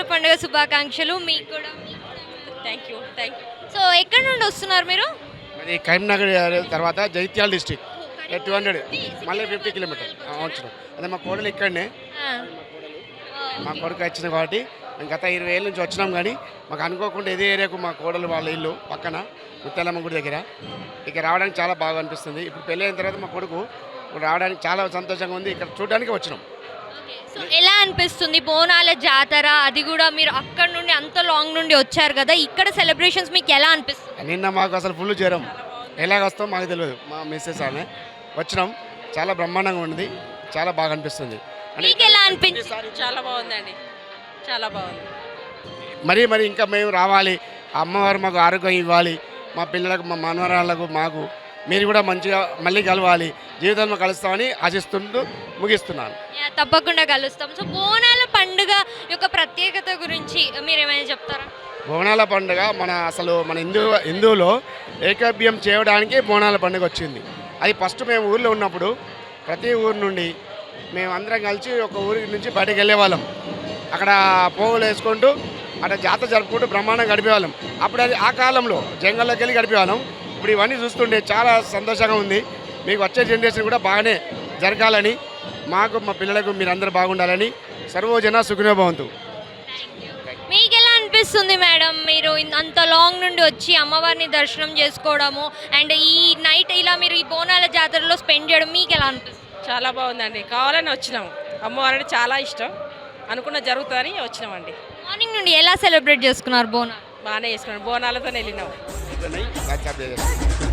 బోనాల పండుగ శుభాకాంక్షలు మీకు కూడా. Thank you. సో ఎక్కడి నుండి వస్తున్నారు మీరు? అది కరీంనగర్ తర్వాత జగిత్యాల డిస్టిక్ 200 మళ్ళీ 50 కిలోమీటర్ వచ్చినాం. అదే మా కోడలు ఇక్కడనే, ఆ. మా కొడుకు వచ్చింది కాబట్టి మేము గత 20 ఏళ్ళ నుంచి వచ్చినాం. కానీ మాకు అనుకోకుండా ఇదే ఏరియాకు మా కోడలు వాళ్ళ ఇల్లు పక్కన ముత్యాలమ్మ గుడి దగ్గర ఇక రావడానికి చాలా బాగా అనిపిస్తుంది. ఇప్పుడు పెళ్ళి అయిన తర్వాత మా కొడుకు రావడానికి చాలా సంతోషంగా ఉంది. ఇక్కడ చూడడానికి వచ్చినాం. సో ఎలా అనిపిస్తుంది బోనాల జాతర? అది కూడా మీరు అక్కడ నుండి అంత లాంగ్ నుండి వచ్చారు కదా, ఇక్కడ సెలబ్రేషన్స్ మీకు ఎలా అనిపిస్తుంది? నిన్న మాకు అసలు ఫుల్ జ్వరం, ఎలాగ వస్తాం మాకు తెలియదు. మా మిస్సెస్ ఆమె వచ్చినాం, చాలా బ్రహ్మాండంగా ఉంది, చాలా బాగా అనిపిస్తుంది. మీకు ఎలా అనిపించింది? చాలా బాగుందండి, చాలా బాగుంది. మరి ఇంకా మేము రావాలి, ఆ అమ్మవారు మాకు ఆరోగ్యం ఇవ్వాలి, మా పిల్లలకు మా మనవరాళ్ళకు మాకు మీరు కూడా మంచిగా మళ్ళీ కలవాలి, జీవితంలో కలుస్తామని ఆశిస్తుంటూ ముగిస్తున్నాను. తప్పకుండా కలుస్తాం. సో బోనాల పండుగ యొక్క ప్రత్యేకత గురించి మీరు ఏమైనా చెప్తారా? బోనాల పండుగ మన హిందువులో ఏకభ్యం చేయడానికి బోనాల పండుగ వచ్చింది. అది ఫస్ట్ మేము ఊర్లో ఉన్నప్పుడు ప్రతి ఊరు నుండి మేము అందరం కలిసి ఒక ఊరి నుంచి బయటకు వెళ్ళేవాళ్ళం. అక్కడ పోగులు వేసుకుంటూ అక్కడ జాతర జరుపుకుంటూ బ్రహ్మాండంగా గడిపేవాళ్ళం. అప్పుడు అది ఆ కాలంలో జంగల్లోకి వెళ్ళి గడిపేవాళ్ళం. ఇప్పుడు ఇవన్నీ చూస్తుంటే చాలా సంతోషంగా ఉంది. మీకు వచ్చే జనరేషన్ కూడా బాగానే జరగాలని, మాకు మా పిల్లలకు మీరందరూ బాగుండాలని సర్వజన సుఖినో భవంతు. మీకు ఎలా అనిపిస్తుంది మేడం, మీరు అంత లాంగ్ నుండి వచ్చి అమ్మవారిని దర్శనం చేసుకోవడము అండ్ ఈ నైట్ ఇలా మీరు ఈ బోనాల జాతరలో స్పెండ్ చేయడం మీకు ఎలా అనిపిస్తుంది? చాలా బాగుందండి, కావాలని వచ్చినాము. అమ్మవారంటే చాలా ఇష్టం, అనుకున్న జరుగుతుందని వచ్చినామండి. మార్నింగ్ నుండి ఎలా సెలబ్రేట్ చేసుకున్నారు బోనాలు? బాగానే చేసుకున్నాం, బోనాలతో వెళ్ళినాము. వాట్సాప్